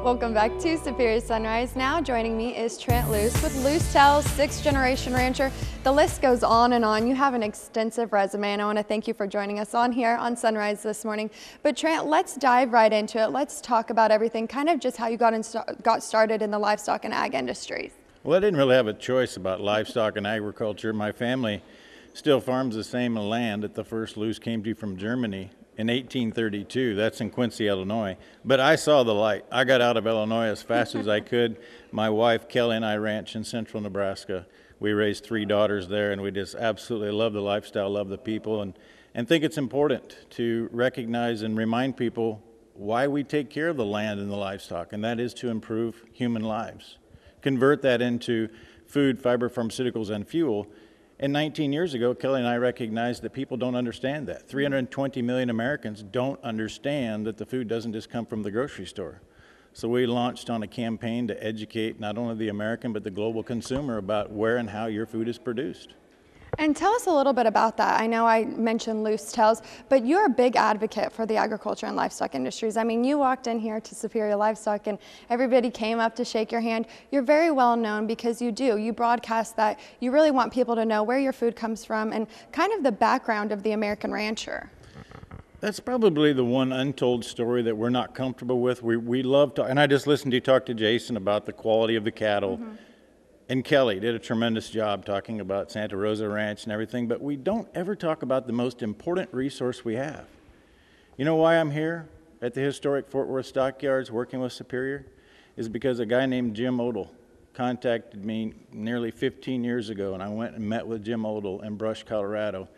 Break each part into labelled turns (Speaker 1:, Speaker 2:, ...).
Speaker 1: Welcome back to Superior Sunrise. Now joining me is Trent Loos with Loos Tells, 6th generation rancher. The list goes on and on. You have an extensive resume, and I want to thank you for joining us on here on Sunrise this morning. But Trent, let's dive right into it. Let's talk about everything, kind of just how you got started in the livestock and ag industries.
Speaker 2: Well, I didn't really have a choice about livestock and agriculture. My family still farms the same land that the first Loos came to from Germany in 1832. That's in Quincy, Illinois. But I saw the light. I got out of Illinois as fast as I could. My wife, Kelly, and I ranch in central Nebraska. We raised 3 daughters there, and we just absolutely love the lifestyle, love the people, and think it's important to recognize and remind people why we take care of the land and the livestock, and that is to improve human lives. Convert that into food, fiber, pharmaceuticals, and fuel. And 19 years ago, Kelly and I recognized that people don't understand that. 320 million Americans don't understand that the food doesn't just come from the grocery store. So we launched on a campaign to educate not only the American but the global consumer about where and how your food is produced.
Speaker 1: And tell us a little bit about that. I know I mentioned Loos Tells, but you're a big advocate for the agriculture and livestock industries. I mean, you walked in here to Superior Livestock and everybody came up to shake your hand. You're very well known because you do. You broadcast that. You really want people to know where your food comes from and kind of the background of the American rancher.
Speaker 2: That's probably the one untold story that we're not comfortable with. We love to, and I just listened to you talk to Jason about the quality of the cattle. Mm-hmm. And Kelly did a tremendous job talking about Santa Rosa Ranch and everything, but we don't ever talk about the most important resource we have. You know why I'm here at the historic Fort Worth Stockyards working with Superior? Is because a guy named Jim Odell contacted me nearly 15 years ago, and I went and met with Jim Odell in Brush, Colorado.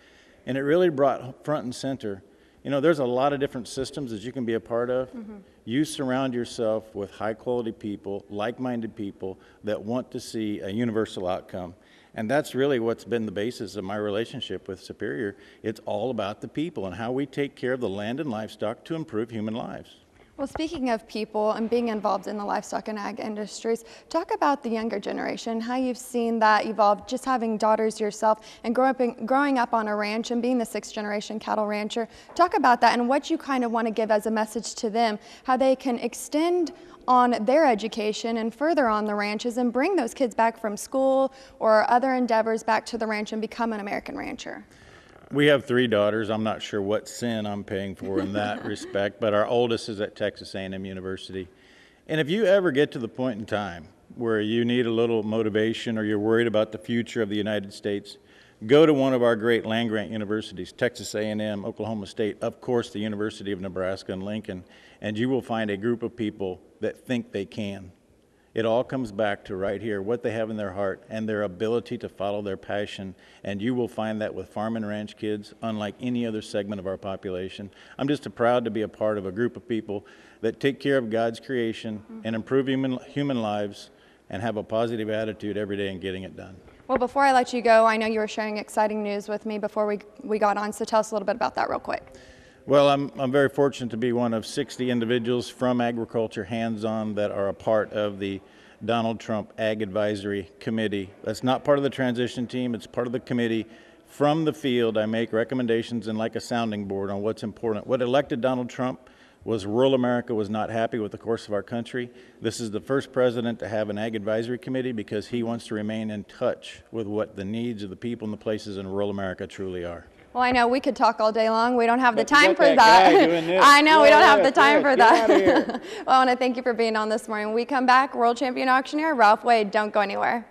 Speaker 2: And it really brought front and center, you know, there's a lot of different systems that you can be a part of. Mm-hmm. You surround yourself with high-quality people, like-minded people that want to see a universal outcome. And that's really what's been the basis of my relationship with Superior. It's all about the people and how we take care of the land and livestock to improve human lives.
Speaker 1: Well, speaking of people and being involved in the livestock and ag industries, talk about the younger generation, how you've seen that evolve, just having daughters yourself and growing up on a ranch and being the 6th generation cattle rancher. Talk about that and what you kind of want to give as a message to them, how they can extend on their education and further on the ranches and bring those kids back from school or other endeavors back to the ranch and become an American rancher.
Speaker 2: We have 3 daughters. I'm not sure what sin I'm paying for in that respect, but our oldest is at Texas A&M University. And if you ever get to the point in time where you need a little motivation or you're worried about the future of the United States, go to one of our great land-grant universities, Texas A&M, Oklahoma State, of course the University of Nebraska and Lincoln, and you will find a group of people that think they can. It all comes back to right here, what they have in their heart and their ability to follow their passion. And you will find that with farm and ranch kids, unlike any other segment of our population. I'm just proud to be a part of a group of people that take care of God's creation and improve human lives and have a positive attitude every day in getting it done.
Speaker 1: Well, before I let you go, I know you were sharing exciting news with me before we got on, so tell us a little bit about that real quick.
Speaker 2: Well, I'm very fortunate to be one of 60 individuals from agriculture, hands-on, that are a part of the Donald Trump Ag Advisory Committee. That's not part of the transition team, it's part of the committee. From the field, I make recommendations and like a sounding board on what's important. What elected Donald Trump was rural America was not happy with the course of our country. This is the first president to have an Ag Advisory Committee because he wants to remain in touch with what the needs of the people and the places in rural America truly are.
Speaker 1: Well, I know we could talk all day long. We don't have the time for that. I know we don't have the time for that. Well, I want to thank you for being on this morning. When we come back, world champion auctioneer Ralph Wade. Don't go anywhere.